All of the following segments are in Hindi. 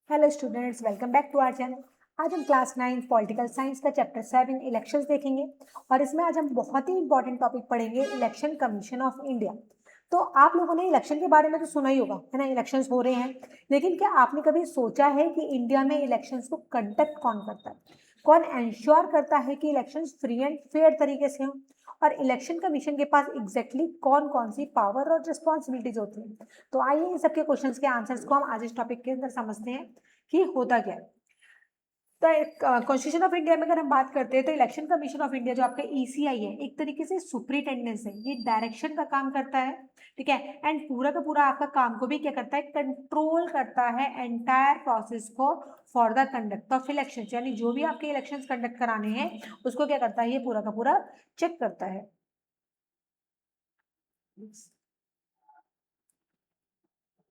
Hello students, welcome back to our channel. आज हम क्लास 9 पॉलिटिकल साइंस का चैप्टर 7 इलेक्शंस देखेंगे और इसमें आज हम बहुत ही इंपॉर्टेंट टॉपिक पढ़ेंगे, इलेक्शन कमीशन ऑफ इंडिया। तो आप लोगों ने इलेक्शन के बारे में तो सुना ही होगा, है ना। इलेक्शंस हो रहे हैं, लेकिन क्या आपने कभी सोचा है कि इंडिया में इलेक्शंस को कंडक्ट कौन करता है, कौन इंश्योर करता है कि इलेक्शंस फ्री एंड फेयर तरीके से हों, और इलेक्शन कमीशन के पास एग्जैक्टली कौन कौन सी पावर और रिस्पॉन्सिबिलिटीज होती हैं। तो आइए इन सबके क्वेश्चंस के आंसर्स को हम आज इस टॉपिक के अंदर समझते हैं कि होता क्या है। तो कॉन्स्टिट्यूशन ऑफ इंडिया में अगर हम बात करते हैं तो इलेक्शन कमीशन ऑफ इंडिया जो आपका ईसीआई है, एक तरीके से सुपरिटेंडेंस है, ये डायरेक्शन का काम करता है, ठीक है। एंड पूरा का पूरा आपका काम को भी क्या करता है, कंट्रोल करता है एंटायर प्रोसेस को for the conduct of election, यानी जो भी आपके इलेक्शन कंडक्ट कराने हैं उसको क्या करता है, ये पूरा का पूरा चेक करता है।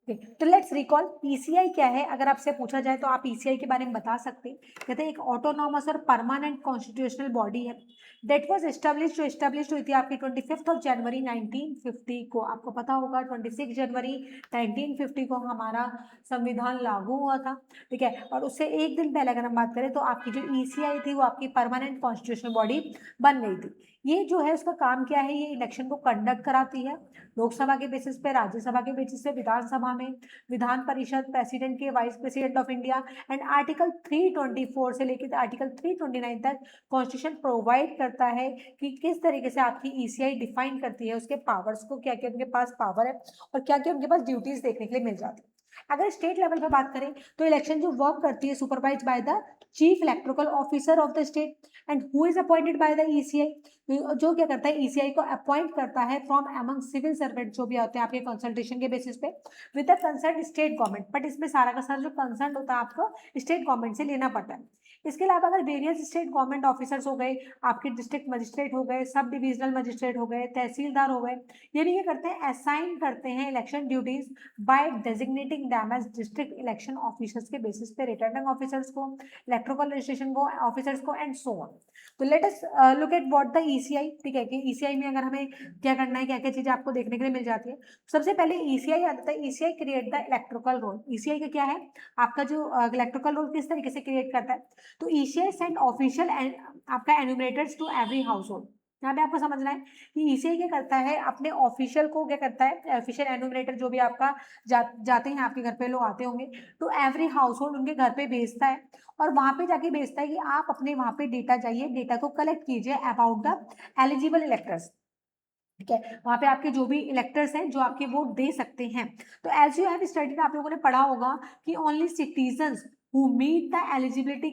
तो लेट्स रिकॉल पीसीआई क्या है। अगर आपसे पूछा जाए तो आप पीसीआई के बारे में बता सकते हैं। कहते हैं एक ऑटोनॉमस और परमानेंट कॉन्स्टिट्यूशनल बॉडी है दैट वाज एस्टेब्लिश्ड हुई थी आपकी 25 जनवरी 1950 को। आपको पता होगा 26 जनवरी 1950 को हमारा संविधान लागू हुआ था, ठीक है। और उससे एक दिन पहले अगर हम बात करें तो आपकी जो ईसीआई थी वो आपकी परमानेंट कॉन्स्टिट्यूशनल बॉडी बन गई थी। ये जो है उसका काम क्या है, ये इलेक्शन को कंडक्ट कराती है लोकसभा के बेसिस पे, राज्यसभा के बेसिस पे, विधानसभा में, विधान परिषद, प्रेसिडेंट के, vice president of India. And article 324 से लेकर आर्टिकल 329 तक कॉन्स्टिट्यूशन प्रोवाइड करता है कि किस तरीके से आपकी ईसीआई डिफाइन करती है उसके पावर्स को, क्या क्या उनके पास पावर है और क्या क्या उनके पास ड्यूटीज देखने के लिए मिल जाती है। अगर स्टेट लेवल पर बात करें तो इलेक्शन जो वर्क करती है supervise by the chief electrical officer of the state and who is appointed by the ECI, जो क्या करता है ईसीआई को अपॉइंट करता है फ्रॉम अमंग सिविल सर्वेंट जो भी होते हैं आपके कंसल्टेशन के बेसिस पे with the concern state government. But इसमें सारा का सारा जो कंसर्न होता है आपको स्टेट गवर्नमेंट से लेना पड़ता है। इसके अलावा अगर वेरियस स्टेट गवर्नमेंट ऑफिसर्स हो गए, आपके डिस्ट्रिक्ट मजिस्ट्रेट हो गए, सब डिविजनल मजिस्ट्रेट हो गए, तहसीलदार हो गए, ये भी क्या करते हैं, असाइन करते हैं election duties by designating them as district election officers के बेसिस पे, रिटर्निंग ऑफिसर्स को, इलेक्ट्रिकल रजिस्ट्रेशन को ऑफिसर्स को एंड सो ऑन। तो let us look at what the ECI, ठीक है, कि ईसीआई में अगर हमें क्या करना है, क्या क्या चीजें आपको देखने के लिए मिल जाती है। सबसे पहले ईसीआई आता है, ECI create the electrical roll. ECI का क्या है, आपका जो इलेक्ट्रिकल रोल किस तरीके से क्रिएट करता है। तो ईसीआई सेंड ऑफिशियल आपका enumerators to every household. यहाँ पे आपको समझना है कि ईसीआई क्या करता है, अपने ऑफिशियल को क्या करता है, ऑफिशियल एन्यूमरेटर जो भी आपका जाते हैं आपके घर पे, लोग आते होंगे, तो एवरी हाउस होल्ड उनके घर पे भेजता है और वहां पे जाके भेजता है कि आप अपने वहां पे डेटा चाहिए, डेटा को कलेक्ट कीजिए अबाउट द एलिजिबल इलेक्टर्स, ठीक है। वहां पे आपके जो भी इलेक्टर्स हैं जो आपके वोट दे सकते हैं। तो एज यू हैव स्टडीड, आप लोगों ने पढ़ा होगा कि only citizens who meet the eligibility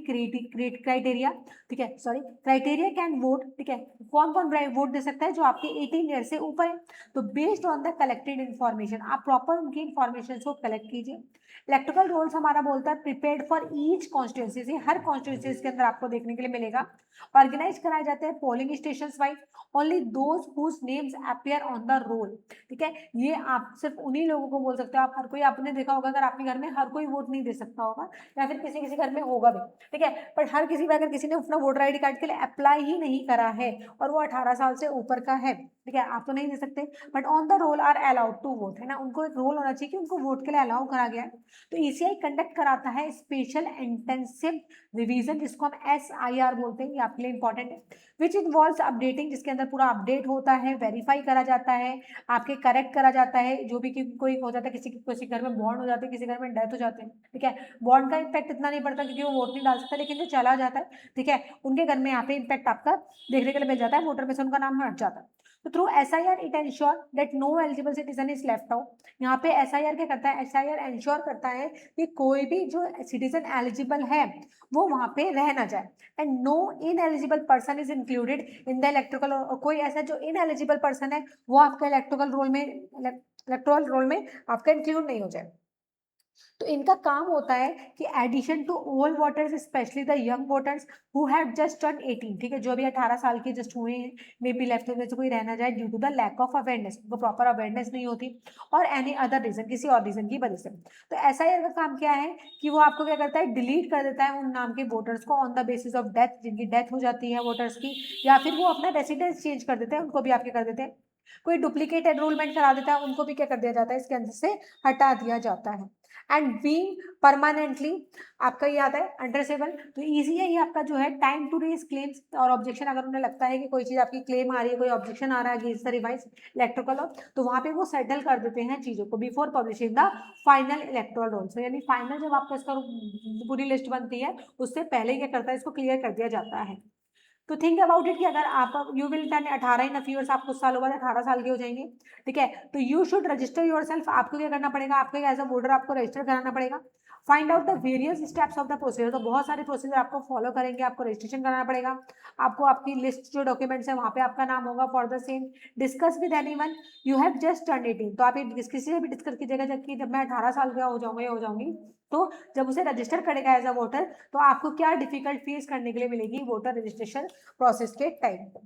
criteria, ठीक है, सॉरी, क्राइटेरिया कैन वोट, ठीक है। कौन कौन वोट दे सकता है, जो आपके 18 ईयर से ऊपर है। तो based on the collected information आप प्रॉपर उनकी इन्फॉर्मेशन को कलेक्ट कीजिए। इलेक्ट्रिकल रोल्स हमारा बोलता है prepared for each constituency, her constituency के अंदर आपको देखने के लिए मिलेगा। ऑर्गेनाइज कराए जाते हैं polling station wise, only those whose names appear on the roll, ठीक है। ये आप सिर्फ उन्हीं लोगों को बोल सकते हो, आप हर कोई, आपने देखा होगा अगर आपके घर में हर कोई वोट नहीं दे सकता होगा, या फिर किसी किसी घर में होगा भी, ठीक है। पर हर किसी में अगर किसी ने अपना वोटर आईडी कार्ड के लिए अप्लाई ही नहीं करा है और वो 18 साल से ऊपर का है, ठीक है, आप तो नहीं दे सकते, but on the roll are allowed to vote, है ना। उनको एक रोल होना चाहिए कि उनको वोट के लिए अलाउ करा गया है। तो ईसीआई कंडक्ट कराता है स्पेशल इंटेंसिव रिवीजन, जिसको हम एसआईआर बोलते हैं, ये आपके लिए इंपॉर्टेंट है, विच इन्वॉल्व्स अपडेटिंग, जिसके अंदर पूरा अपडेट होता है, वेरीफाई करा जाता है, आपके करेक्ट करा जाता है जो भी कोई हो जाता है, किसी घर में बॉन्ड हो जाते हैं, किसी घर में डेथ हो जाते हैं, ठीक है। बॉन्ड का इम्पैक्ट इतना नहीं पड़ता क्योंकि वो वोट नहीं डाल सकता, लेकिन जो चला जाता है, ठीक है, उनके घर में यहाँ पे इम्पैक्ट आपका देखने के लिए मिल जाता है, वोटर में से उनका नाम हट जाता है। तो through SIR it ensure that no eligible citizen is left out. यहाँ पे एसआईआर क्या करता है, एसआईआर एंश्योर करता है कि कोई भी जो सिटीजन एलिजिबल है वो वहां पे रह ना जाए, and no ineligible person is included in the electrical, कोई ऐसा जो इनएलिजिबल पर्सन है वो आपका इलेक्ट्रोल रोल में आपका इंक्लूड नहीं हो जाए। तो इनका काम होता है कि addition to all voters specially the young voters who have just turn 18, ठीक है, जो भी 18 साल के जस्ट हुए हैं, मे बी लेफ्ट में से कोई रहना जाए due to the lack of awareness, उनको प्रॉपर अवेयरनेस नहीं होती, और एनी अदर रीजन, किसी और रीजन की वजह से। तो एसआईआर का काम क्या है कि वो आपको क्या करता है, डिलीट कर देता है उन नाम के वोटर्स को on the basis of death, जिनकी डेथ हो जाती है वोटर्स की, या फिर वो अपना रेसिडेंस चेंज कर देते हैं, उनको भी आपके कर देते हैं। कोई डुप्लीकेट एनरोलमेंट करा देता है, उनको भी क्या कर दिया जाता है, इसके अंदर से हटा दिया जाता है। एंड बीइंग परमानेंटली आपका ये आता है अनट्रेसेबल। तो ईसीआई आपका जो है टाइम टू रेज क्लेम्स और ऑब्जेक्शन, अगर उन्हें लगता है कि कोई चीज़ आपकी क्लेम आ रही है, कोई ऑब्जेक्शन आ रहा है against the revise electoral law, तो वहाँ पे वो सेटल कर देते हैं चीज़ों को before publishing the final electoral roll. So यानी फाइनल जब आपका इसका पूरी लिस्ट बनती है उससे पहले क्या करता है, इसको क्लियर कर दिया जाता है। तो थिंक अबाउट इट कि अगर आप you will turn 18 in a few years, आप कुछ सालों बाद 18 साल के हो जाएंगे, ठीक है, तो यू शुड रजिस्टर योरसेल्फ। आपको क्या करना पड़ेगा, आपको एज अ वोटर आपको रजिस्टर कराना पड़ेगा। Find out the various steps of the procedure, तो बहुत सारे प्रोसीजर आपको फॉलो करेंगे, आपको रजिस्ट्रेशन कराना पड़ेगा, आपको आपकी लिस्ट जो डॉक्यूमेंट्स है वहाँ पे आपका नाम होगा for the same. Discuss with anyone you have just turn 18, तो आप ये किसी से भी डिस्कस कीजिएगा जबकि जब मैं 18 साल का हो जाऊंगा या हो जाऊंगी, तो जब उसे रजिस्टर करेगा एज अ वोटर, तो आपको क्या डिफिकल्ट फेस करने के लिए मिलेगी वोटर रजिस्ट्रेशन प्रोसेस के टाइम पे।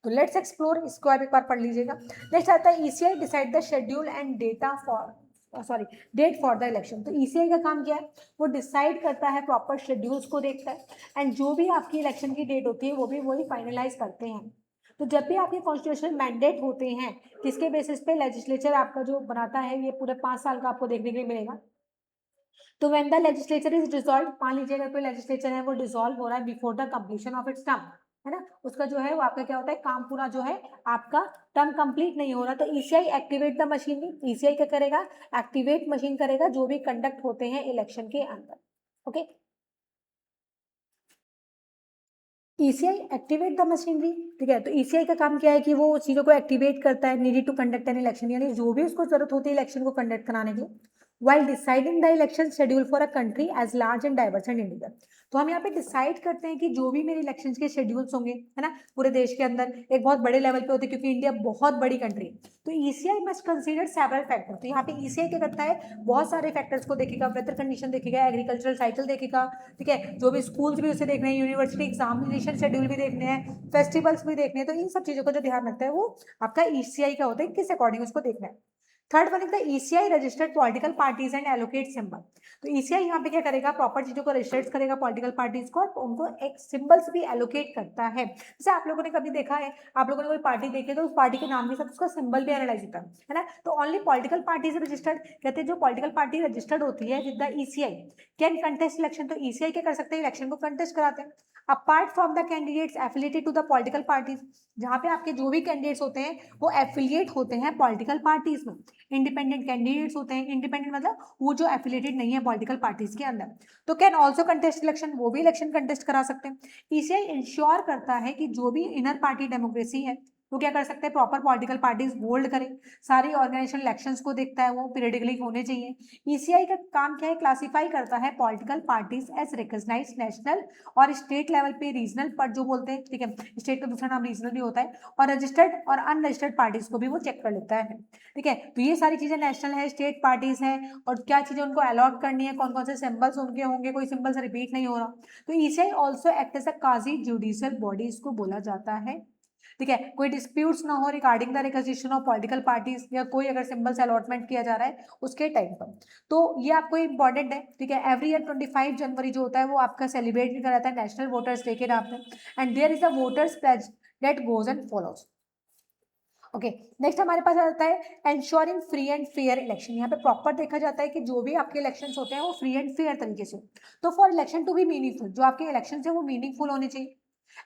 तो लेट्स एक्सप्लोर, इसको आप एक बार पढ़ लीजिएगा। नेक्स्ट आता है ECI decide the schedule and data for sorry date for the election. तो ईसीआई का काम क्या है, वो डिसाइड करता है, प्रॉपर शेड्यूल्स को देखता है, एंड जो भी आपकी इलेक्शन की डेट होती है वो भी वही फाइनलाइज करते हैं। तो जब भी आपके कॉन्स्टिट्यूशनल मैंडेट होते हैं, किसके बेसिस पे लेजिस्लेचर आपका जो बनाता है, ये पूरे 5 साल का आपको देखने के लिए मिलेगा। तो when the legislature is dissolve, मान लीजिए अगर कोई लेजिस्लेचर है वो डिसॉल्व हो रहा है before the completion of its term, है ना, उसका जो है वो आपका क्या होता है, काम पूरा जो है आपका टर्म कंप्लीट नहीं हो रहा, तो ECI activate the machinery. ECI क्या करेगा, एक्टिवेट मशीन करेगा जो भी कंडक्ट होते हैं इलेक्शन के अंदर। Okay, ECI activate the machinery, ठीक है। तो ईसीआई का काम क्या है कि वो चीज़ों को एक्टिवेट करता है, needed to conduct an election, यानी जो भी उसको जरूरत होती है इलेक्शन को कंडक्ट कराने के लिए, while deciding the election schedule for a country as large and diverse and India। तो हम यहाँ पे डिसाइड करते हैं कि जो भी मेरे इलेक्शंस के शेड्यूल्स होंगे, है ना, पूरे देश के अंदर एक बहुत बड़े लेवल पे होते हैं क्योंकि इंडिया बहुत बड़ी कंट्री है, तो ECI must consider several factor. तो यहाँ पे ईसीआई क्या करता है, बहुत सारे फैक्टर्स को देखेगा, वेदर कंडीशन देखेगा, एग्रीकल्चरल साइकिल देखेगा, ठीक है, जो भी स्कूल्स भी उसे देखने हैं, यूनिवर्सिटी एग्जामिनेशन शेड्यूल भी देखने हैं, फेस्टिवल्स भी देखने हैं, तो इन सब चीजों का जो ध्यान रखता है वो आपका ईसीआई का होता है, किस अकॉर्डिंग उसको देखना है। Third one is the ECI registered political parties and allocate symbol. तो ईसीआई यहाँ पे क्या करेगा, प्रॉपर चीजों को रजिस्टर्ड करेगा पॉलिटिकल पार्टीज को, और उनको एक सिंबल्स भी एलोकेट करता है। जैसे आप लोगों ने कभी देखा है, आप लोगों ने कोई पार्टी देखी है तो उस पार्टी के नाम के साथ उसका सिंबल भी एनालाइज होता है ना। तो ओनली पॉलिटिकल पार्टीज रजिस्टर्ड, कहते हैं जो पॉलिटिकल पार्टी रजिस्टर्ड होती है with the ECI can contest election. तो ईसीआई क्या कर सकते हैं, इलेक्शन को कंटेस्ट कराते हैं। Apart from the candidates affiliated to the political parties, जहाँ पे आपके जो भी कैंडिडेट्स होते हैं वो एफिलिएट होते हैं पॉलिटिकल पार्टीज में। इंडिपेंडेंट कैंडिडेट्स होते हैं, इंडिपेंडेंट मतलब वो जो एफिलिएटेड नहीं है पॉलिटिकल पार्टीज के अंदर, तो कैन ऑल्सो कंटेस्ट इलेक्शन, वो भी इलेक्शन कंटेस्ट करा सकते हैं। इसे इंश्योर करता है कि जो भी इनर पार्टी डेमोक्रेसी है वो क्या कर सकते हैं, प्रॉपर पॉलिटिकल पार्टीज होल्ड करें, सारी ऑर्गेनाइजेशन इलेक्शंस को देखता है, वो पीरियडिकली होने चाहिए। ईसीआई का काम क्या है, क्लासिफाई करता है political parties as recognized national और स्टेट लेवल पे रीजनल पर जो बोलते हैं, ठीक है, स्टेट का दूसरा नाम रीजनल भी होता है, और रजिस्टर्ड और अनरजिस्टर्ड पार्टीज को भी वो चेक कर लेता है, ठीक है। तो ये सारी चीजें नेशनल है, स्टेट पार्टीज हैं, और क्या चीजें उनको अलॉट करनी है, कौन कौन से सिंबल्स उनके होंगे, कोई सिंबल्स रिपीट नहीं हो रहा। तो इसे also act as a quasi judicial body इसको बोला जाता है, ठीक है। कोई डिस्प्यूट्स ना हो regarding the recognition of political parties, या कोई अगर सिंबल्स अलॉटमेंट किया जा रहा है उसके टाइम पर, तो ये आपको इंपॉर्टेंट है, ठीक है। एवरी ईयर 25 जनवरी जो होता है वो आपका सेलिब्रेट भी कराता है नेशनल वोटर्स डे के नाम पे, and there is a voters pledge that goes and follows. Okay, next हमारे पास आ जाता है ensuring free and fair election. यहाँ पे प्रॉपर देखा जाता है कि जो भी आपके इलेक्शंस होते हैं वो फ्री एंड फेयर तरीके से, तो for election to be meaningful, जो आपके इलेक्शन है वो मीनिंगफुल होने चाहिए।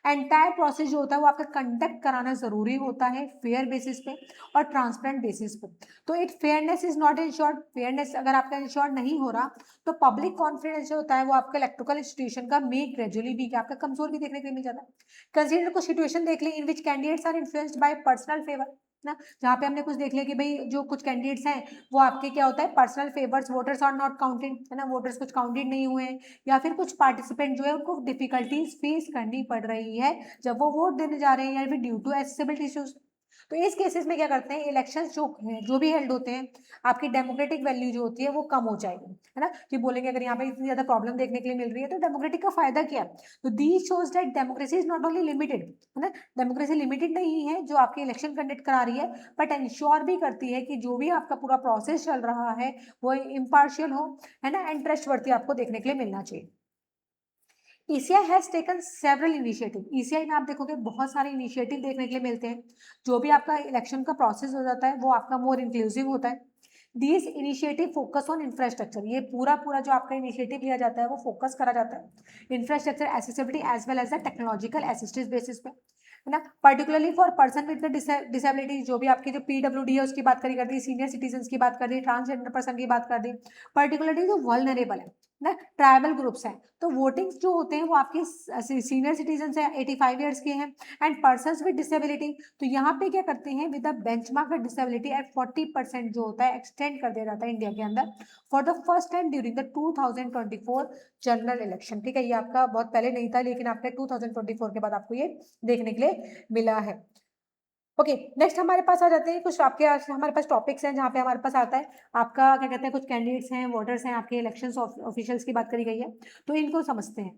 एंटायर प्रोसेस जो होता है वो आपका कंडक्ट कराना जरूरी होता है फेयर बेसिस पे और ट्रांसपेरेंट बेसिस पे। तो it fairness is not insured, fairness अगर आपका इंश्योर्ड नहीं हो रहा, तो पब्लिक कॉन्फिडेंस जो होता है वो आपका इलेक्ट्रिकल इंस्टीट्यूशन का मे ग्रेजुअली भी आपका कमजोर भी देखने को मिल जाता है। कंसीडर कुछ सिचुएशन देख ली in which candidates are influenced by personal favour ना, जहाँ पे हमने कुछ देख लिया कि भाई जो कुछ कैंडिडेट्स हैं वो आपके क्या होता है personal favours, voters are not counted, है ना, वोटर्स कुछ काउंटेड नहीं हुए हैं, या फिर कुछ पार्टिसिपेंट जो है उनको डिफिकल्टीज फेस करनी पड़ रही है जब वो वोट देने जा रहे हैं, या फिर ड्यू टू एसेसिबिलिटी इश्यूज। तो इस केसेस में क्या करते हैं, इलेक्शंस जो भी हेल्ड होते हैं, आपकी डेमोक्रेटिक वैल्यू जो होती है वो कम हो जाएगी, है ना, कि बोलेंगे अगर यहाँ पे इतनी ज्यादा प्रॉब्लम देखने के लिए मिल रही है तो डेमोक्रेटिक का फायदा क्या है। तो the shows that democracy is not only limited, है ना, डेमोक्रेसी लिमिटेड नहीं है जो आपकी इलेक्शन कंडक्ट करा रही है, बट इंश्योर भी करती है कि जो भी आपका पूरा प्रोसेस चल रहा है वो इम्पार्शियल हो, है ना, एंड ट्रस्टवर्दी आपको देखने के लिए मिलना चाहिए। ECI has taken several initiative, ECI में आप देखोगे बहुत सारे इनिशिएटिव देखने के लिए मिलते हैं, जो भी आपका इलेक्शन का प्रोसेस हो जाता है वो आपका मोर इंक्लूसिव होता है। This initiative focus on infrastructure, ये पूरा पूरा जो आपका इनिशिएटिव लिया जाता है वो फोकस करा जाता है infrastructure accessibility as well as the technological assistance basis पे, है ना। Particularly for person with disability, जो भी आपकी जो पीडब्ल्यूडी है उसकी बात करी कर दी, सीनियर सिटीजन की बात कर दी, ट्रांसजेंडर पर्सन की बात कर दी, पर्टिकुलरली जो वल्नरेबल है ना, ट्राइबल ग्रुप्स हैं, तो वोटिंग्स जो होते हैं वो आपके सीनियर सिटीजन है, 85 ईयर्स के हैं, एंड पर्सन विद डिसेबिलिटी, तो यहाँ पे क्या करते हैं with the benchmark disability at 40% जो होता है एक्सटेंड कर दिया जाता है इंडिया के अंदर for the first time during the 2024 general election. ठीक है, ये आपका बहुत पहले नहीं था, लेकिन आपके 2024 के बाद आपको ये देखने के लिए मिला है। ओके, नेक्स्ट हमारे पास आ जाते हैं कुछ आपके हमारे पास टॉपिक्स हैं जहाँ पे हमारे पास आता है आपका क्या कहते हैं, कुछ कैंडिडेट्स हैं, वोटर्स हैं, आपके इलेक्शन ऑफिशियल्स की बात करी गई है, तो इनको समझते हैं।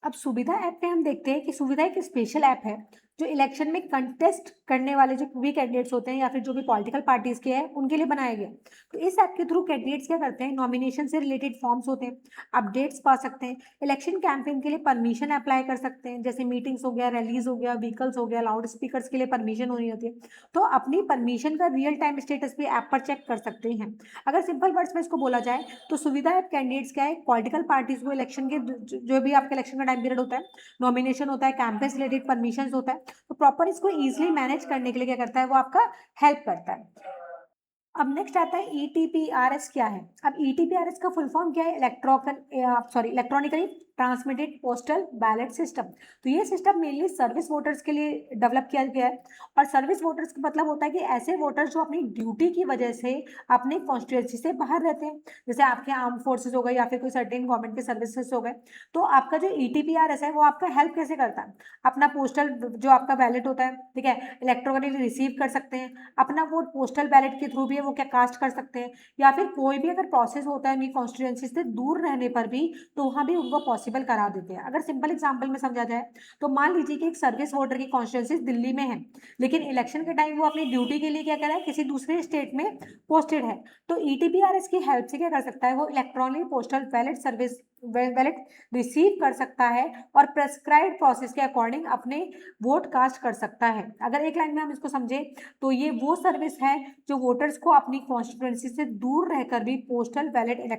अब सुविधा ऐप पे हम देखते हैं कि सुविधा एक स्पेशल ऐप है जो इलेक्शन में कंटेस्ट करने वाले जो भी कैंडिडेट्स होते हैं या फिर जो भी पॉलिटिकल पार्टीज के हैं उनके लिए बनाया गया। तो इस ऐप के थ्रू कैंडिडेट्स क्या करते हैं, नॉमिनेशन से रिलेटेड फॉर्म्स होते हैं, अपडेट्स पा सकते हैं, इलेक्शन कैंपेन के लिए परमिशन अप्लाई कर सकते हैं, जैसे मीटिंग्स हो गया, रैलीज हो गया, व्हीकल्स हो गया, लाउड स्पीकर्स के लिए परमिशन होनी होती है, तो अपनी परमिशन का रियल टाइम स्टेटस भी ऐप पर चेक कर सकते हैं। अगर सिंपल वर्ड्स में इसको बोला जाए तो सुविधा ऐप कैंडिडेट्स क्या है, पॉलिटिकल पार्टीज को इलेक्शन के जो भी आपका इलेक्शन का टाइम पीरियड होता है, नॉमिनेशन होता है, कैंपेन रिलेटेड परमिशन होता है, तो प्रॉपर इसको इजिली मैनेज करने के लिए क्या करता है, वो आपका हेल्प करता है। अब नेक्स्ट आता है ईटीपीआरएस क्या है। अब ईटीपीआरएस का फुल फॉर्म क्या है, electronically transmitted postal ballot system. तो ये सिस्टम मेनली सर्विस वोटर्स के लिए डेवलप किया गया है, और सर्विस वोटर्स का मतलब होता है कि ऐसे वोटर्स जो अपनी ड्यूटी की वजह से अपने कॉन्स्टिट्यूएंसी से बाहर रहते हैं, जैसे आपके आर्म फोर्सेज हो गए या फिर कोई सर्टेन गवर्नमेंट के सर्विसेज हो गए। तो आपका जो ईटीपीआरएस है वो आपका हेल्प कैसे करता है, अपना पोस्टल जो आपका बैलेट होता है, ठीक है, इलेक्ट्रॉनिकली रिसीव कर सकते हैं, अपना वोट पोस्टल बैलेट के थ्रू भी वो क्या कास्ट कर सकते हैं, या फिर कोई भी अगर प्रोसेस होता है उनकी कॉन्स्टिट्यूएंसी से दूर रहने पर भी, तो वहाँ भी उनको पॉसिबल करा देते हैं। अगर सिंपल एग्जांपल में समझा जाए तो मान लीजिए कि एक सर्विस वोटर की कॉन्स्टिट्यूएंसी दिल्ली में है, लेकिन इलेक्शन के टाइम वो अपनी ड्यूटी के लिए क्या कर रहा है, किसी दूसरे स्टेट में पोस्टेड है, तो ईटीपीआरएस की हेल्प से क्या कर सकता है, वो electronic postal ballot service ballot receive कर सकता है और प्रेस्क्राइब्ड प्रोसेस के अकॉर्डिंग अपने वोट कास्ट कर सकता है। अगर एक लाइन में हम इसको समझे तो ये वो सर्विस है जो वोटर्स को अपनी कॉन्स्टिट्यूएंसी से दूर रहकर भी पोस्टल बैलेट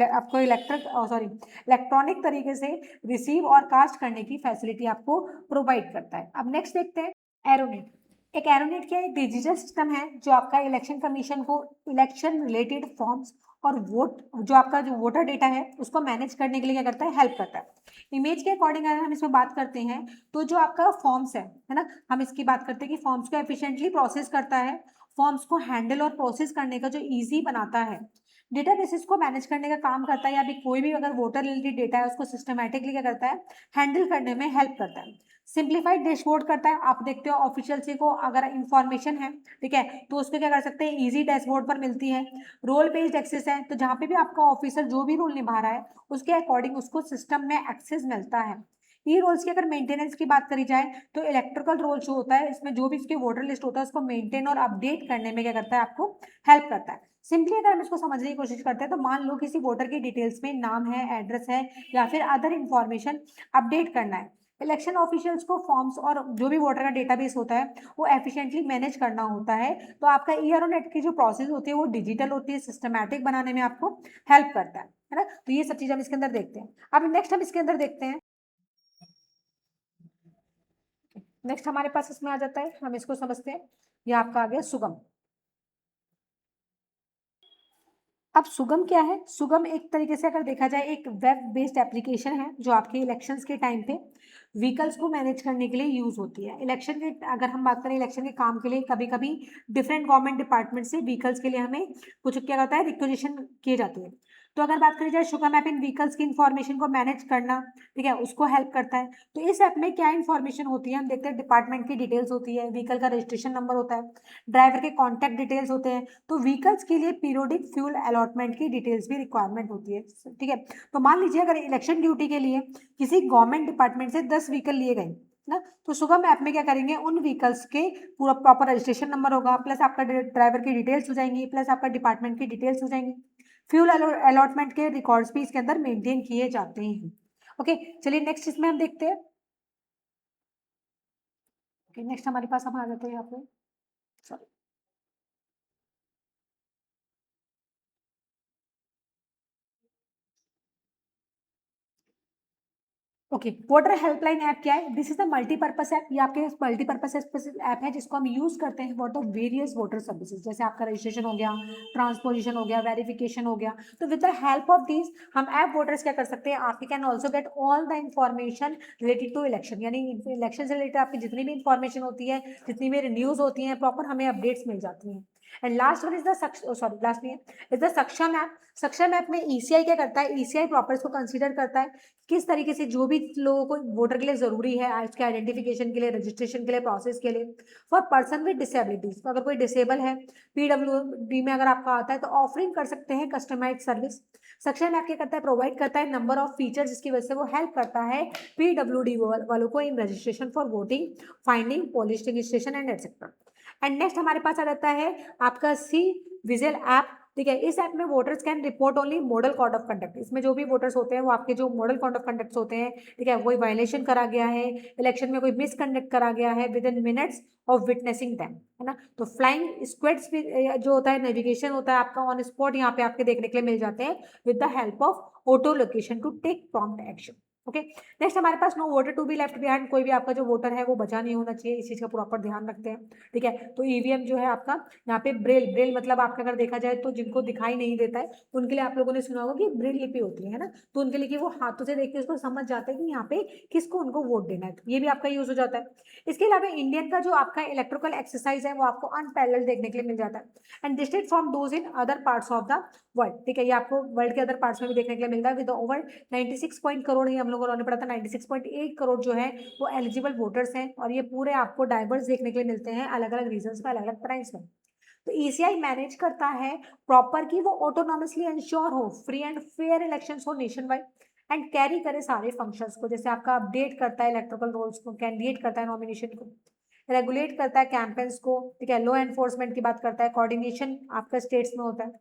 आपको इलेक्ट्रॉनिक तरीके से रिसीव और कास्ट करने की फैसिलिटी आपको प्रोवाइड करता है। अब नेक्स्ट देखते हैं एरोनेट। एक एरोनेट क्या है, डिजिटल सिस्टम है जो आपका इलेक्शन कमीशन को इलेक्शन रिलेटेड फॉर्म्स और वोट जो आपका जो वोटर डेटा है उसको मैनेज करने के लिए क्या करता है, हेल्प करता है। इमेज के अकॉर्डिंग अगर हम इसमें बात करते हैं तो जो आपका फॉर्म्स है ना, हम इसकी बात करते हैं कि फॉर्म्स को एफिशिएंटली प्रोसेस करता है, फॉर्म्स को हैंडल और प्रोसेस करने का जो इजी बनाता है, डेटाबेसेस को मैनेज करने का काम करता है, या भी कोई भी अगर वोटर रिलेटेड डेटा है उसको सिस्टमैटिकली क्या करता है, हैंडल करने में हेल्प करता है। सिंप्लीफाइड डैशबोर्ड करता है, आप देखते हो ऑफिशियल से को अगर इंफॉर्मेशन है, ठीक है, तो उसको क्या कर सकते हैं, इजी डैशबोर्ड पर मिलती है। रोल बेस्ड एक्सेस है, तो जहाँ पे भी आपका ऑफिसर जो भी रोल निभा रहा है उसके अकॉर्डिंग उसको सिस्टम में एक्सेस मिलता है। ई रोल्स की अगर मेंटेनेंस की बात करी जाए तो इलेक्ट्रिकल रोल जो होता है इसमें जो भी इसके वोटर लिस्ट होता है उसको मेंटेन और अपडेट करने में क्या करता है, आपको हेल्प करता है। सिंपली अगर हम इसको समझने की कोशिश करते हैं तो मान लो किसी वोटर की डिटेल्स में नाम है, एड्रेस है, या फिर अदर इंफॉर्मेशन अपडेट करना है, इलेक्शन ऑफिशियल्स को फॉर्म्स और जो भी वोटर का डेटाबेस होता है वो एफिशिएंटली मैनेज करना होता है, तो आपका ईआरओ की जो प्रोसेस होती है वो डिजिटल होती है, सिस्टमैटिक बनाने में आपको हेल्प करता है ना। तो ये सब चीज हम इसके अंदर देखते हैं। अब नेक्स्ट हम इसके अंदर देखते हैं, नेक्स्ट हमारे पास इसमें आ जाता है, हम इसको समझते हैं, ये आपका आ गया सुगम। अब सुगम क्या है, सुगम एक तरीके से अगर देखा जाए एक वेब बेस्ड एप्लीकेशन है जो आपके इलेक्शंस के टाइम पे व्हीकल्स को मैनेज करने के लिए यूज होती है। इलेक्शन के अगर हम बात करें इलेक्शन के काम के लिए कभी कभी डिफरेंट गवर्नमेंट डिपार्टमेंट से व्हीकल्स के लिए हमें कुछ क्या होता है, रिक्वेजिशन किए जाते हैं। तो अगर बात करी जाए सुगम ऐप इन व्हीकल्स की इन्फॉर्मेशन को मैनेज करना, ठीक है, उसको हेल्प करता है। तो इस ऐप में क्या इन्फॉर्मेशन होती है, हम देखते हैं डिपार्टमेंट की डिटेल्स होती है, व्हीकल का रजिस्ट्रेशन नंबर होता है, ड्राइवर के कॉन्टैक्ट डिटेल्स होते हैं, तो व्हीकल्स के लिए पीरियोडिक फ्यूल अलॉटमेंट की डिटेल्स भी रिक्वायरमेंट होती है, ठीक है। तो मान लीजिए अगर इलेक्शन ड्यूटी के लिए किसी गवर्नमेंट डिपार्टमेंट से 10 व्हीकल लिए गए ना, तो सुगम ऐप में क्या करेंगे, उन व्हीकल्स के पूरा प्रॉपर रजिस्ट्रेशन नंबर होगा, प्लस आपका ड्राइवर की डिटेल्स हो जाएंगी, प्लस आपका डिपार्टमेंट की डिटेल्स हो जाएंगी, फ्यूल अलॉटमेंट के रिकॉर्ड्स भी इसके अंदर मेंटेन किए जाते हैं। ओके, चलिए नेक्स्ट इसमें हम देखते हैं। नेक्स्ट हमारे पास हम आ जाते हैं यहाँ पे, sorry, okay, voter helpline app क्या है? This is the multipurpose app. ये आपके मल्टीपर्पस ऐप है जिसको हम यूज करते हैं for the various voter services, जैसे आपका रजिस्ट्रेशन हो गया, ट्रांसपोजिशन हो गया, वेरिफिकेशन हो गया। तो with the help of this हम ऐप वोटर्स क्या कर सकते हैं, you can also get all the information related to election, यानी इलेक्शन से रिलेटेड आपकी जितनी भी इंफॉर्मेशन होती है, जितनी भी न्यूज होती है, प्रॉपर हमें अपडेट्स मिल जाती हैं। And last one is the sorry last नहीं है, इज द सक्षम ऐप। सक्षम ऐप में ईसीआई क्या करता है, ईसीआई प्रॉपर्स को कंसीडर करता है किस तरीके से जो भी लोगों को वोटर के लिए जरूरी है, उसके आइडेंटिफिकेशन के लिए, रजिस्ट्रेशन के लिए, प्रोसेस के लिए फॉर पर्सन विद डिसेबिलिटीज। तो अगर कोई डिसेबल है, पीडब्ल्यूडी में अगर आपका आता है तो ऑफरिंग कर सकते हैं कस्टमाइज सर्विस। सक्षम ऐप क्या करता है, प्रोवाइड करता है नंबर ऑफ फीचर जिसकी वजह से वो हेल्प करता है पीडब्ल्यूडी वालों को इन registration for voting, finding, polling station and etcetera. And next हमारे पास आ जाता है आपका सी विजिल ऐप। ठीक है, इस ऐप में voters can report only model code of conduct. इसमें जो भी वोटर्स होते हैं वो आपके जो मॉडल कोड ऑफ कंडक्ट होते हैं, ठीक है, कोई वायलेशन करा गया है, इलेक्शन में कोई मिसकंडक्ट करा गया है, with in minutes of witnessing them, है ना। तो फ्लाइंग स्क्वाड्स भी जो होता है, नेविगेशन होता है आपका ऑन स्पॉट, यहाँ पे आपके देखने के लिए मिल जाते हैं with the help of auto location to take prompt action. Okay, next हमारे पास no voter to be left behind. कोई भी आपका जो वोटर है वो बचा नहीं होना चाहिए, इस चीज का प्रॉपर ध्यान रखते हैं। ठीक है, तो ईवीएम जो है आपका, यहाँ पे ब्रेल, ब्रेल मतलब आपका अगर देखा जाए तो जिनको दिखाई नहीं देता है उनके लिए आप लोगों ने सुना होगा कि ब्रेल लिपि होती है ना, तो उनके लिए कि वो हाथों से देख के उसको समझ जाते हैं कि यहाँ पे किसको उनको वोट देना है, तो ये भी आपका यूज हो जाता है। इसके अलावा इंडियन का जो आपका इलेक्ट्रिकल एक्सरसाइज है वो आपको अनपैरेलल्ड देखने के लिए मिल जाता है and distinct from those in other parts of the world. ठीक है, ये आपको वर्ल्ड के अदर पार्ट्स में भी देखने के लिए मिलता है विद ओवर 96 पॉइंट करोड़, ये हम लोगों ने पढ़ा था 96.8 करोड़ जो है वो एलिजिबल वोटर्स हैं, और ये पूरे आपको डाइवर्स देखने के लिए मिलते हैं अलग अलग रीजन में, अलग अलग प्राइस में। तो ईसीआई मैनेज करता है प्रॉपर कि वो ऑटोनॉमसली इंश्योर हो, फ्री एंड फेयर इलेक्शंस हो नेशन वाइड, एंड कैरी करे सारे फंक्शंस को, जैसे आपका अपडेट करता है इलेक्ट्रिकल रोल्स को, कैंडिडेट करता है नॉमिनेशन को, रेगुलेट करता है कैंपेन्स को, ठीक है, लॉ एनफोर्समेंट की बात करता है, कोऑर्डिनेशन आपका स्टेट्स में होता है,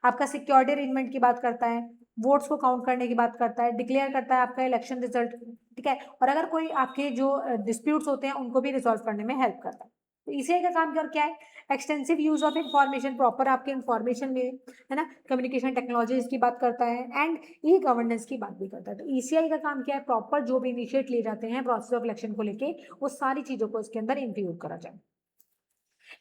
आपका सिक्योरिटी अरेंजमेंट की बात करता है, वोट्स को काउंट करने की बात करता है, डिक्लेयर करता है आपका इलेक्शन रिजल्ट, ठीक है, और अगर कोई आपके जो डिस्प्यूट्स होते हैं उनको भी रिजॉल्व करने में हेल्प करता है। तो इसी का काम क्या है, extensive use of information, proper आपके इंफॉर्मेशन में, है ना, कम्युनिकेशन टेक्नोलॉजीज की बात करता है एंड ई गवर्नेंस की बात भी करता है। तो ईसीआई का काम क्या है, प्रॉपर जो भी इनिशिएट लिए जाते हैं प्रोसेस ऑफ इलेक्शन को लेके, वो सारी चीजों को इसके अंदर इंक्लूड करा जाए।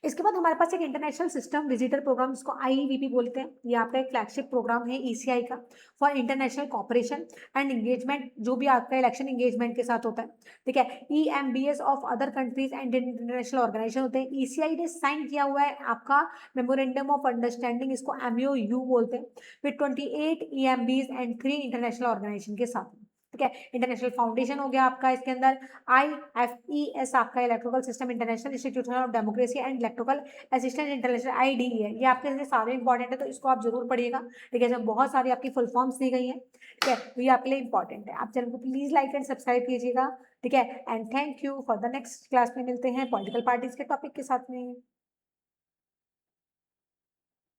इसके बाद हमारे पास एक इंटरनेशनल सिस्टम विजिटर प्रोग्राम, जिसको आईवीपी बोलते हैं, ये आपका एक फ्लैगशिप प्रोग्राम है ईसीआई का for international cooperation and engagement, जो भी आपका इलेक्शन एंगेजमेंट के साथ होता है। ठीक है, EMBs of other countries and international organization होते हैं। ईसीआई ने साइन किया हुआ है आपका मेमोरेंडम ऑफ अंडरस्टैंडिंग, इसको एमओयू बोलते हैं, with 28 EMBs and 3 international organization के साथ। ठीक है, इंटरनेशनल फाउंडेशन हो गया आपका इसके अंदर, IFES आपका electrical system international institution of democracy and electrical assistant international, IDE है। ये आपके लिए सारे इंपॉर्टेंट है, तो इसको आप जरूर पढ़िएगा। ठीक है, इसमें बहुत सारी आपकी फुल फॉर्म्स दी गई हैं। ठीक है, तो ये आपके लिए इंपॉर्टेंट है। आप चैनल को प्लीज लाइक एंड सब्सक्राइब कीजिएगा। ठीक है, and thank you. For the next class में मिलते हैं पॉलिटिकल पार्टीज के टॉपिक के साथ में।